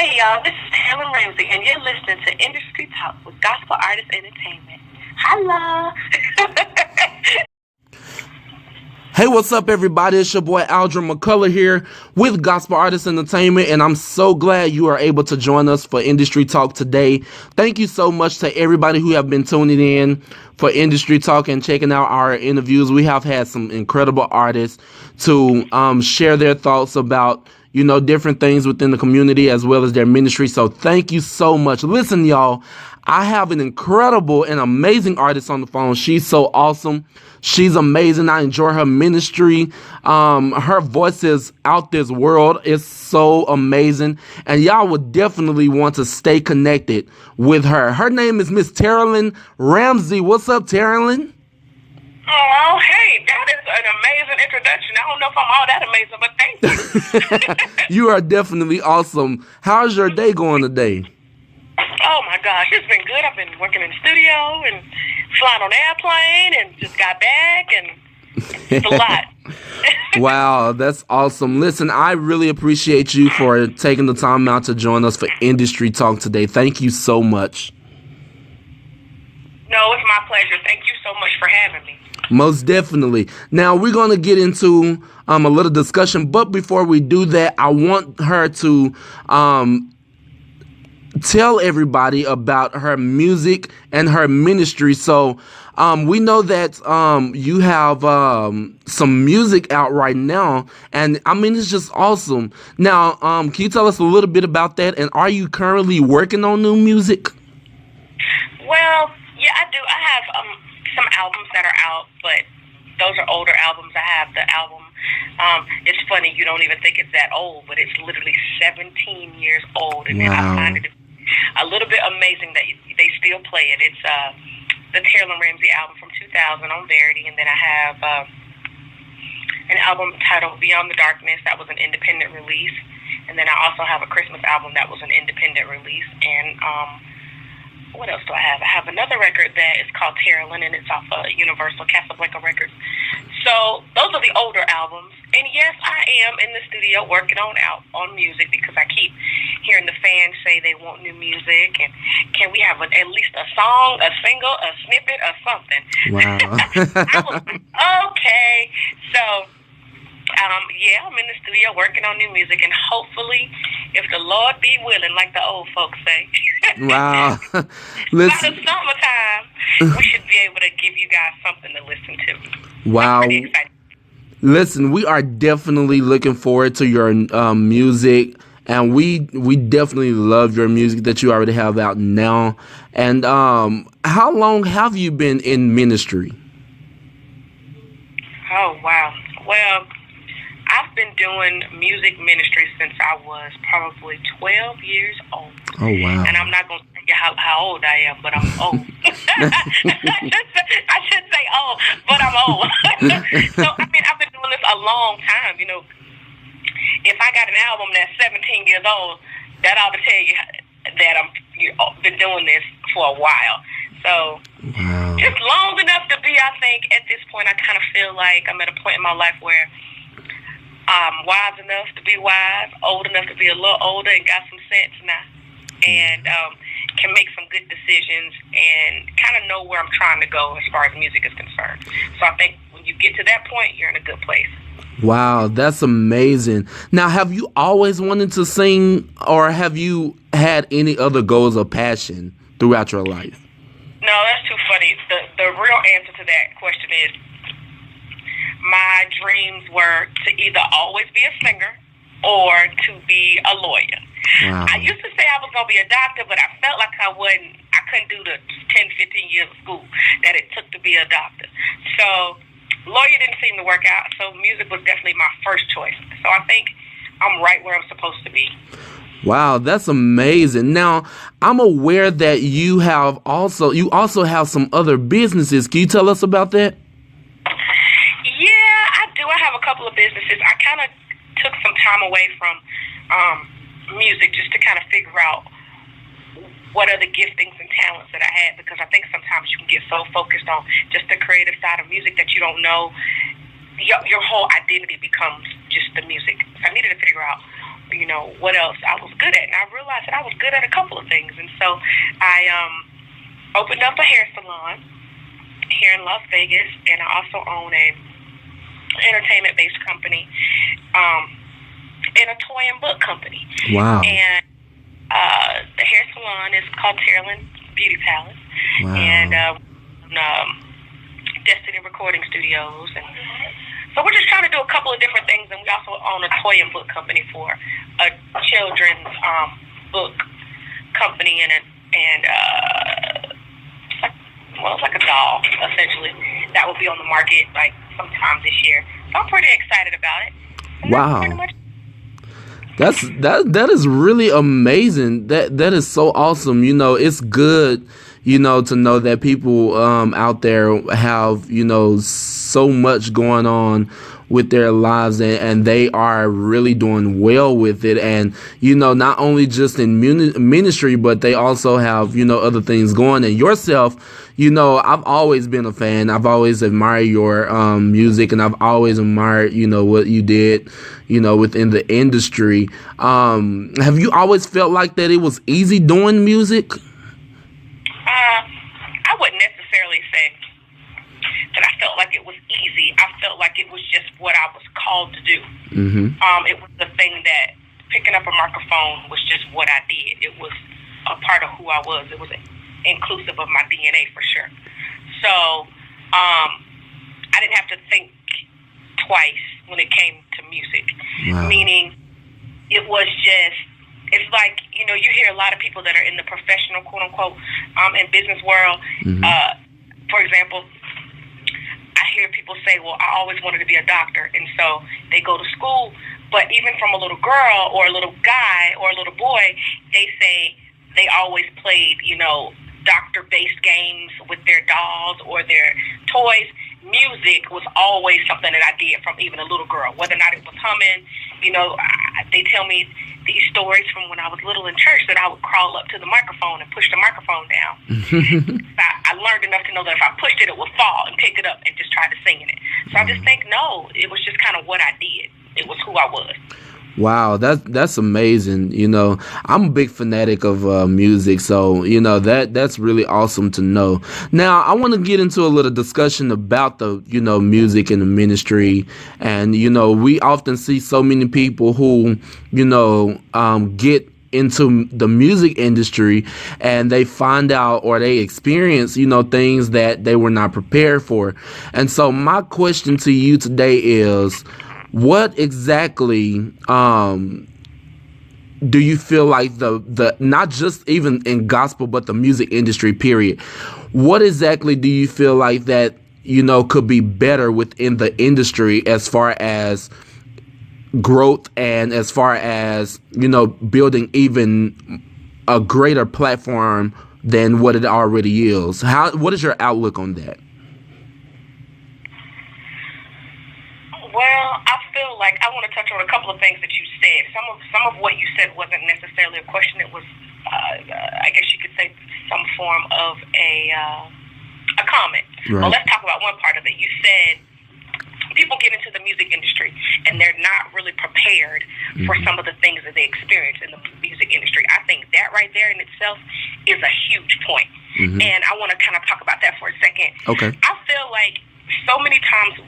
Hey y'all, this is Tarralyn Ramsey, and you're listening to Industry Talk with Gospel Artist Entertainment. Holla! Hey, what's up, everybody? It's your boy Aldren McCullar here with Gospel Artist Entertainment, and I'm so glad you are able to join us for Industry Talk today. Thank you so much to everybody who have been tuning in for Industry Talk and checking out our interviews. We have had some incredible artists to share their thoughts about different things within the community as well as their ministry. So thank you so much. Listen, y'all, I have an incredible and amazing artist on the phone. She's so awesome. She's amazing. I enjoy her ministry. Her voice is out this world. It's so amazing. And y'all would definitely want to stay connected with her. Her name is Miss Tarralyn Ramsey. What's up, Tarralyn? Oh, hey, that is an amazing introduction. I don't know if I'm all that amazing, but thank you. You are definitely awesome. How's your day going today? Oh, my gosh, it's been good. I've been working in the studio and flying on an airplane and just got back, and it's a lot. Wow, that's awesome. Listen, I really appreciate you for taking the time out to join us for Industry Talk today. Thank you so much. No, it's my pleasure. Thank you so much for having me. Most definitely. Now, we're going to get into a little discussion, but before we do that, I want her to tell everybody about her music and her ministry. So we know that you have some music out right now, and I mean, it's just awesome. Now, can you tell us a little bit about that, and are you currently working on new music? Well, yeah, I do. I have some albums that are out, but those are older albums. I have the album. It's funny, you don't even think it's that old, but it's literally 17 years old, and wow. Then I find it a little bit amazing that they still play it. It's the Tarralyn Ramsey album from 2000 on Verity, and then I have an album titled Beyond the Darkness that was an independent release, and then I also have a Christmas album that was an independent release, and what else do I have? I have another record that is called Tarralyn, and it's off of Universal Casablanca Records. So those are the older albums. And yes, I am in the studio working on music because I keep hearing the fans say they want new music, and can we have at least a song, a single, a snippet, or something? Wow. I was like, okay. So yeah, I'm in the studio working on new music, and hopefully, if the Lord be willing, like the old folks say. Wow. Listen. By the summertime, we should be able to give you guys something to listen to. Wow. I'm pretty excited. Listen, we are definitely looking forward to your music, and we definitely love your music that you already have out now. And how long have you been in ministry? Oh, wow. Well, I've been doing music ministry since I was probably 12 years old. Oh, wow. And I'm not going to tell you how old I am, but I'm old. I should say old, but I'm old. So, I mean, I've been doing this a long time. If I got an album that's 17 years old, that ought to tell you that I've been doing this for a while. So, wow. Just long enough to be, I think, at this point, I kind of feel like I'm at a point in my life where I'm wise enough to be wise, old enough to be a little older, and got some sense now, and can make some good decisions and kind of know where I'm trying to go as far as music is concerned. So I think when you get to that point, you're in a good place. Wow, that's amazing. Now, have you always wanted to sing, or have you had any other goals or passion throughout your life? No, that's too funny. The real answer to that question is my dreams were to either always be a singer or to be a lawyer. Wow. I used to say I was going to be a doctor, but I felt like I couldn't do the 10, 15 years of school that it took to be a doctor. So lawyer didn't seem to work out, so music was definitely my first choice. So I think I'm right where I'm supposed to be. Wow, that's amazing. Now, I'm aware that you also have some other businesses. Can you tell us about that? Yeah, I do. I have a couple of businesses. I kind of took some time away from music just to kind of figure out what are the giftings and talents that I had, because I think sometimes you can get so focused on just the creative side of music that you don't know your whole identity becomes just the music. So I needed to figure out what else I was good at. And I realized that I was good at a couple of things. And so I opened up a hair salon here in Las Vegas, and I also own a entertainment-based company and a toy and book company. Wow. And the hair salon is called Tarralyn Beauty Palace. Wow. And Destiny Recording Studios. And so we're just trying to do a couple of different things, and we also own a toy and book company for a children's book company, and it's like a doll, essentially, that will be on the market like sometime this year. So I'm pretty excited about it. And wow. That is really amazing. That is so awesome. It's good, to know that people out there have, so much going on with their lives, and they are really doing well with it. And, not only just in ministry, but they also have, other things going. And yourself, I've always been a fan. I've always admired your music, and I've always admired, what you did, within the industry. Have you always felt like that it was easy doing music? I wouldn't necessarily say that I felt like it was easy. I felt like it was just what I was called to do. Mm-hmm. It was the thing that picking up a microphone was just what I did. It was a part of who I was. It was inclusive of my DNA for sure. So I didn't have to think twice when it came to music. Wow. Meaning it was just, it's like, you hear a lot of people that are in the professional, quote unquote, and business world. Mm-hmm. For example, I hear people say, well, I always wanted to be a doctor. And so they go to school. But even from a little girl or a little guy or a little boy, they say they always played, doctor-based games with their dolls or their toys. Music was always something that I did from even a little girl, whether or not it was humming. They tell me these stories from when I was little in church that I would crawl up to the microphone and push the microphone down. I learned enough to know that if I pushed it, it would fall, and pick it up and just try to sing in it. So I just think, no, it was just kind of what I did. It was who I was. Wow, that's amazing. I'm a big fanatic of music, so that's really awesome to know. Now, I want to get into a little discussion about the music and the ministry, and we often see so many people who get into the music industry, and they find out or they experience things that they were not prepared for. And so my question to you today is, what exactly do you feel like the not just even in gospel, but the music industry period, what exactly do you feel like that could be better within the industry as far as growth and as far as building even a greater platform than what it already is? What is your outlook on that? Well, I feel like I want to touch on a couple of things that you said. Some of what you said wasn't necessarily a question. It was, I guess you could say, some form of a comment. Right. Well, let's talk about one part of it. You said people get into the music industry and they're not really prepared for some of the things that they experience in the music industry. I think that right there in itself is a huge point. Mm-hmm. And I want to kind of talk about that for a second. Okay. I feel like so many times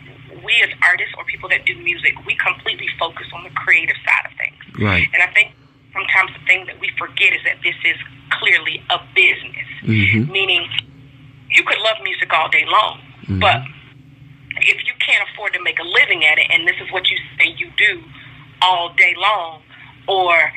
we as artists or people that do music, we completely focus on the creative side of things. Right. And I think sometimes the thing that we forget is that this is clearly a business. Mm-hmm. Meaning you could love music all day long, but if you can't afford to make a living at it, and this is what you say you do all day long, or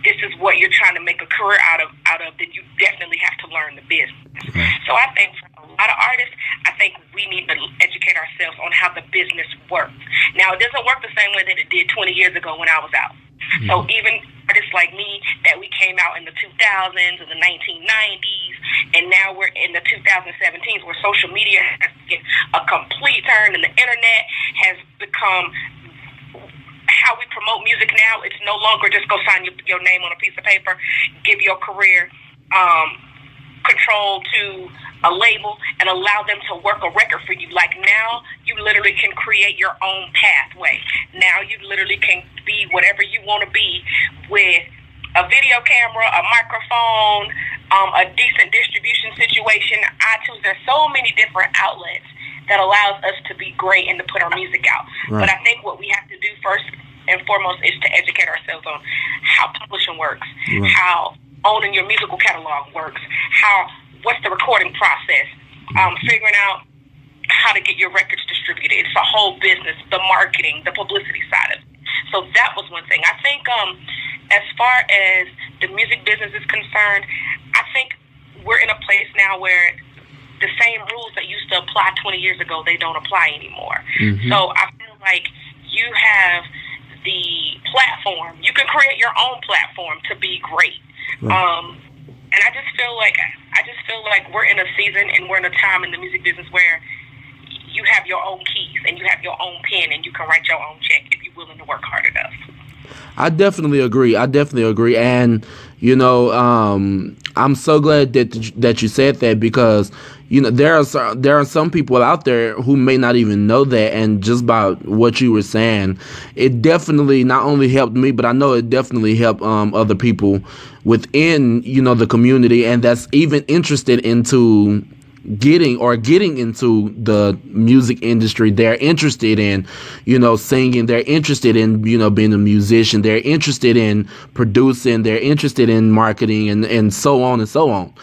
this is what you're trying to make a career out of, then you definitely have to learn the business. Right. So I think for a lot of artists, I think we need to educate ourselves on how the business works. Now, it doesn't work the same way that it did 20 years ago when I was out. Mm-hmm. So even artists like me that we came out in the 2000s and the 1990s, and now we're in the 2017s where social media has taken a complete turn and the internet has become how we promote music now. It's no longer just go sign your name on a piece of paper, give your career control to a label and allow them to work a record for you. Like now, you literally can create your own pathway. Now you literally can be whatever you want to be with a video camera, a microphone, a decent distribution situation, iTunes. There's so many different outlets that allows us to be great and to put our music out. Right. But I think what we have to do first and foremost is to educate ourselves on how publishing works, right. how owning your musical catalog works, what's the recording process, figuring out how to get your records distributed. It's a whole business, the marketing, the publicity side of it. So that was one thing. I think as far as the music business is concerned, I think we're in a place now where the same rules that used to apply 20 years ago, they don't apply anymore. Mm-hmm. So I feel like you have the platform. You can create your own platform to be great. Right. And I just feel like we're in a season and we're in a time in the music business where you have your own keys and you have your own pen and you can write your own check if you're willing to work hard enough. I definitely agree. And, I'm so glad that you said that, because, there are some people out there who may not even know that. And just by what you were saying, it definitely not only helped me, but I know it definitely helped other people within, the community, and that's even interested into getting into the music industry. They're interested in, singing. They're interested in, being a musician. They're interested in producing. They're interested in marketing and so on and so on.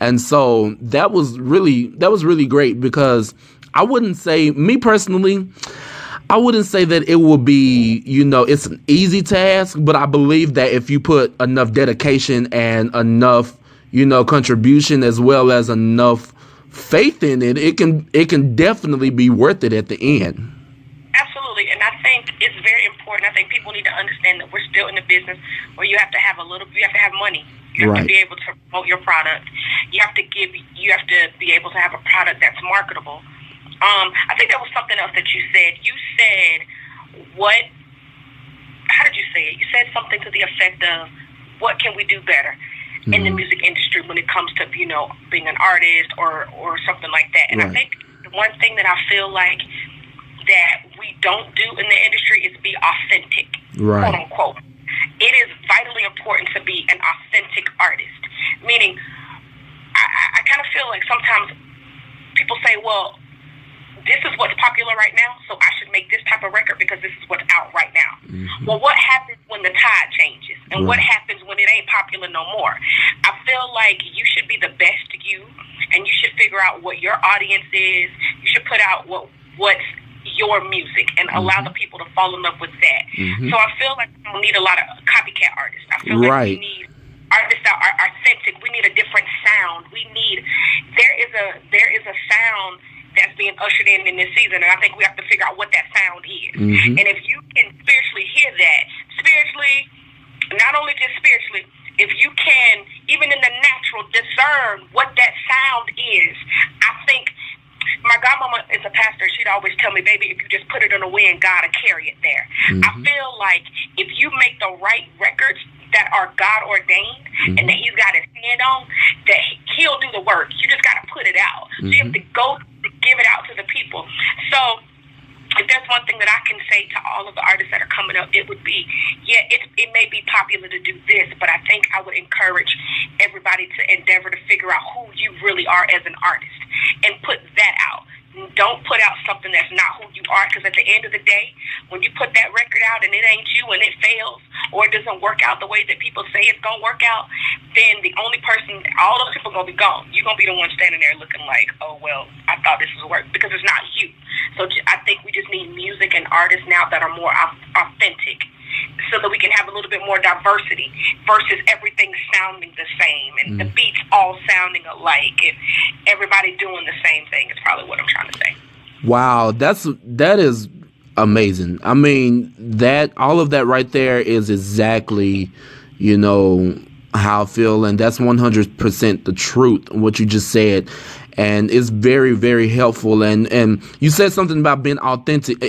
And so that was really great, because I wouldn't say, me personally, I wouldn't say that it will be, it's an easy task, but I believe that if you put enough dedication and enough, contribution, as well as enough faith in it, it can definitely be worth it at the end. Absolutely. And I think it's very important. I think people need to understand that we're still in the business where you have to have money. You have right. to be able to promote your product. You have to be able to have a product that's marketable. I think that was something else that you said. You said, how did you say it? You said something to the effect of, what can we do better in the music industry when it comes to, being an artist or something like that. And right. I think the one thing that I feel like that we don't do in the industry is be authentic, right. quote unquote. It is vitally important to be an authentic artist. Meaning, I kind of feel like sometimes people say, well, this is what's popular right now, so I should make this type of record because this is what's out right now. Mm-hmm. Well, what happens when the tide changes? And right. what happens when it ain't popular no more? I feel like you should be the best you, and you should figure out what your audience is. You should put out what's your music and mm-hmm. allow the people to fall in love with that. Mm-hmm. So I feel like we don't need a lot of copycat artists. I feel right. like we need artists that are authentic. We need a different sound. There is a sound that's being ushered in this season, and I think we have to figure out what that sound is. Mm-hmm. And if you can spiritually hear that, not only just spiritually, if you can, even in the natural, discern what that sound is, I think my godmama is a pastor. She'd always tell me, baby, if you just put it in the wind, God will carry it there. Mm-hmm. I feel like if you make the right records that are God ordained mm-hmm. and that He's got His hand on, that He'll do the work. You just got to put it out. Mm-hmm. So you have to go give it out to the people. So if there's one thing that I can say to all of the artists that are coming up, it would be, it may be popular to do this, but I think I would encourage everybody to endeavor to figure out who you really are as an artist and put that out. Don't put out something that's not who you are, because at the end of the day, when you put that record out and it ain't you and it fails or it doesn't work out the way that people say it's going to work out, then the only person, all those people are going to be gone. You're going to be the one standing there looking like, oh, well, I thought this was work, because it's not you. So I think we just need music and artists now that are more authentic, so that we can have a little bit more diversity versus everything sounding the same and the beats all sounding alike and everybody doing the same thing is probably what I'm trying to say. Wow, that is amazing. I mean, that all of that right there is exactly, how I feel, and that's 100% the truth, what you just said. And it's very, very helpful. And you said something about being authentic.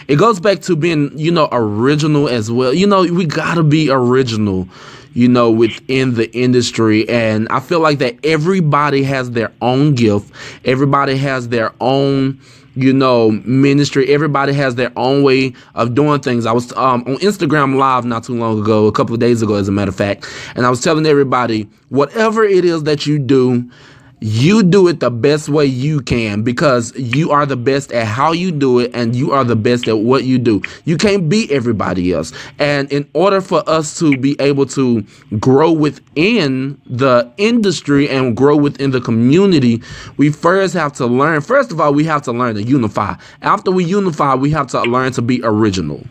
It goes back to being, original as well. We gotta be original, within the industry. And I feel like that everybody has their own gift. Everybody has their own, ministry. Everybody has their own way of doing things. I was on Instagram Live not too long ago, a couple of days ago, as a matter of fact, and I was telling everybody, whatever it is that you do it the best way you can, because you are the best at how you do it, and you are the best at what you do. You can't beat everybody else. And in order for us to be able to grow within the industry and grow within the community, we first have to learn. First of all, we have to learn to unify. After we unify, we have to learn to be original.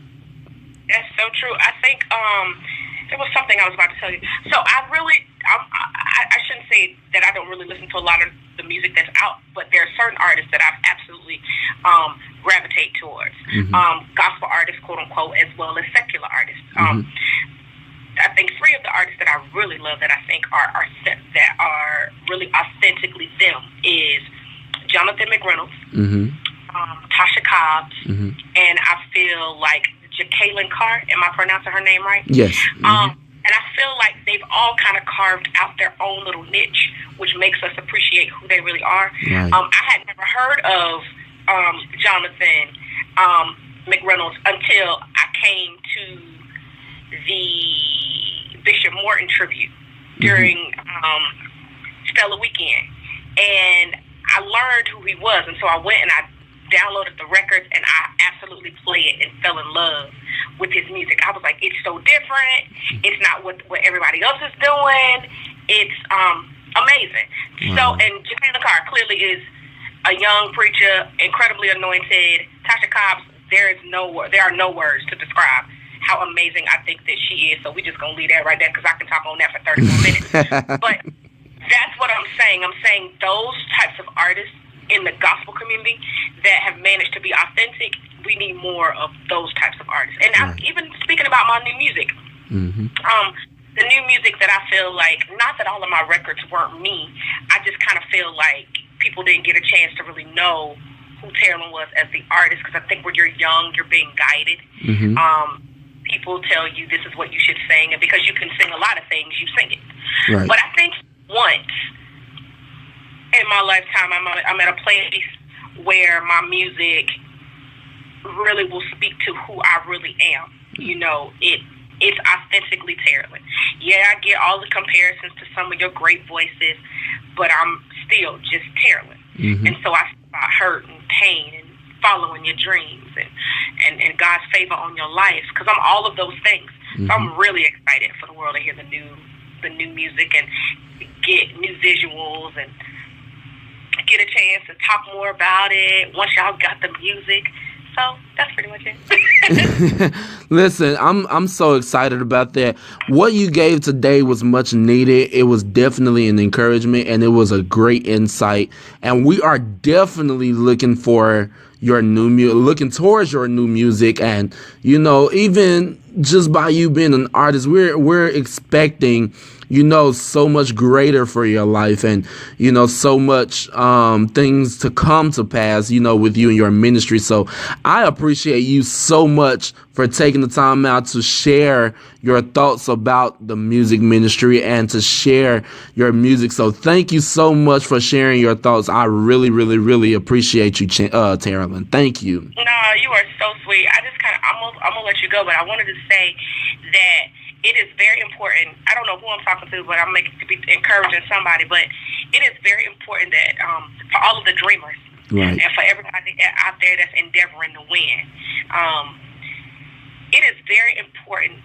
That's so true. I think there was something I was about to tell you. So I shouldn't say that I don't really listen to a lot of the music that's out, but there are certain artists that I've absolutely gravitate towards. Gospel artists, quote unquote, as well as secular artists. I think three of the artists that I really love, that I think are really authentically them, is Jonathan McReynolds, Tasha Cobbs, and I feel like Jacqueline Carr. Am I pronouncing her name right? Yes. And I feel like they've all kind of carved out their own little niche, which makes us appreciate who they really are. Right. I had never heard of Jonathan McReynolds until I came to the Bishop Morton tribute during Stella Weekend. And I learned who he was. And so I went and I downloaded the records, and I absolutely played it and fell in love with his music. I was like, it's so different. It's not what everybody else is doing. It's amazing. Wow. So, and Jacqueline Carr clearly is a young preacher, incredibly anointed. Tasha Cobbs, there are no words to describe how amazing I think that she is. So we're just going to leave that right there, because I can talk on that for 30 more minutes. But that's what I'm saying. I'm saying those types of artists in the gospel community that have managed to be authentic, we need more of those types of artists. And I'm even speaking about my new music. The new music that I feel like, not that all of my records weren't me, I just kind of feel like people didn't get a chance to really know who Tarralyn was as the artist, because I think when you're young, you're being guided. People tell you this is what you should sing, and because you can sing a lot of things, you sing it. Right. But I think once in my lifetime, I'm at a place where my music really will speak to who I really am. It's authentically Tarralyn. Yeah, I get all the comparisons to some of your great voices, but I'm still just Tarralyn. And so I speak about hurt and pain and following your dreams and God's favor on your life, because I'm all of those things. So I'm really excited for the world to hear the new music and get new visuals and get a chance to talk more about it once y'all got the music. So that's pretty much it. Listen, I'm so excited about that. What you gave today was much needed. It was definitely an encouragement, and it was a great insight. And we are definitely looking for your new music, looking towards your new music. And even just by you being an artist, we're expecting so much greater for your life, and so much things to come to pass with you and your ministry. So I appreciate you so much for taking the time out to share your thoughts about the music ministry and to share your music. So thank you so much for sharing your thoughts. I really, really, really appreciate you, Tarralyn. Thank you. No, you are so sweet. I just I'm gonna let you go, but I wanted to say that it is very important. I don't know who I'm talking to, but I'm making to be encouraging somebody. But it is very important that for all of the dreamers, right, and for everybody out there that's endeavoring to win, it is very important,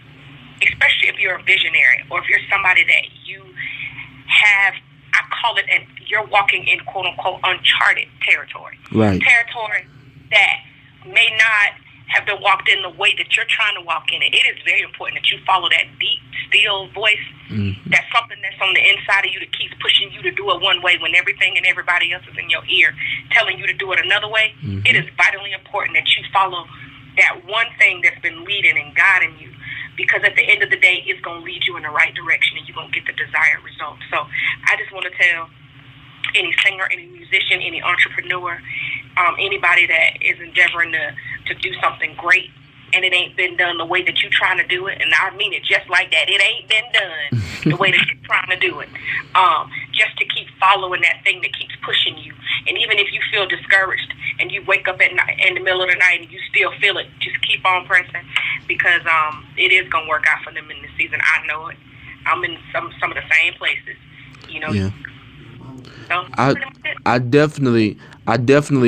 especially if you're a visionary or if you're somebody that you have, I call it, and you're walking in quote unquote uncharted territory, right, territory that may not have been walked in the way that you're trying to walk in it. It is very important that you follow that deep, still voice. That's something that's on the inside of you that keeps pushing you to do it one way when everything and everybody else is in your ear telling you to do it another way. It is vitally important that you follow that one thing that's been leading and guiding you, because at the end of the day, it's going to lead you in the right direction and you're going to get the desired result. So I just want to tell any singer, any musician, any entrepreneur, anybody that is endeavoring to do something great and it ain't been done the way that you're trying to do it, and I mean it just like that, it ain't been done the way that you're trying to do it, just to keep following that thing that keeps pushing you. And even if you feel discouraged and you wake up at night, in the middle of the night and you still feel it, just keep on pressing, because it is going to work out for them in this season. I know it. I'm in some of the same places, you know. Yeah. So, I definitely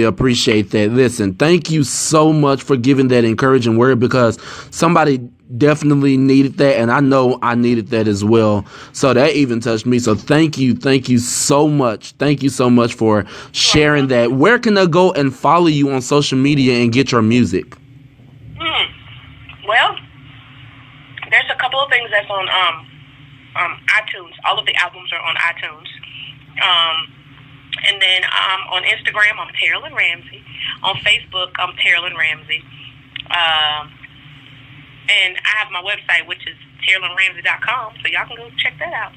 appreciate that. Listen, thank you so much for giving that encouraging word, because somebody definitely needed that, and I know I needed that as well. So that even touched me. So thank you so much. Thank you so much for sharing that. Where can I go and follow you on social media and get your music? Well, there's a couple of things that's on iTunes. All of the albums are on iTunes. And then on Instagram, I'm Tarralyn Ramsey. On Facebook, I'm Tarralyn Ramsey. And I have my website, which is TarralynRamsey.com, so y'all can go check that out.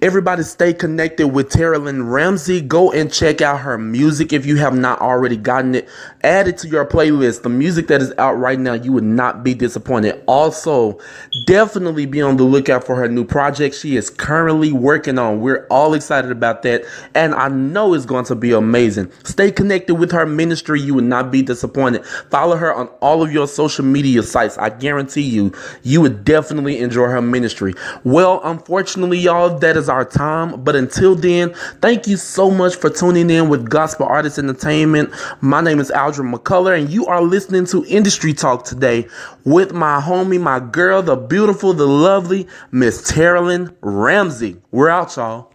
Everybody stay connected with Tarralyn Ramsey. Go and check out her music if you have not already gotten it. Add it to your playlist. The music that is out right now, you would not be disappointed. Also, definitely be on the lookout for her new project she is currently working on. We're all excited about that, and I know it's going to be amazing. Stay connected with her ministry. You would not be disappointed. Follow her on all of your social media sites. I guarantee you would definitely enjoy her ministry. Well, unfortunately, y'all, that is our time. But until then, thank you so much for tuning in with Gospel Artist Entertainment. My name is Aldren McCullar, and you are listening to Industry Talk today with my homie, my girl, the beautiful, the lovely Miss Tarralyn Ramsey. We're out, y'all.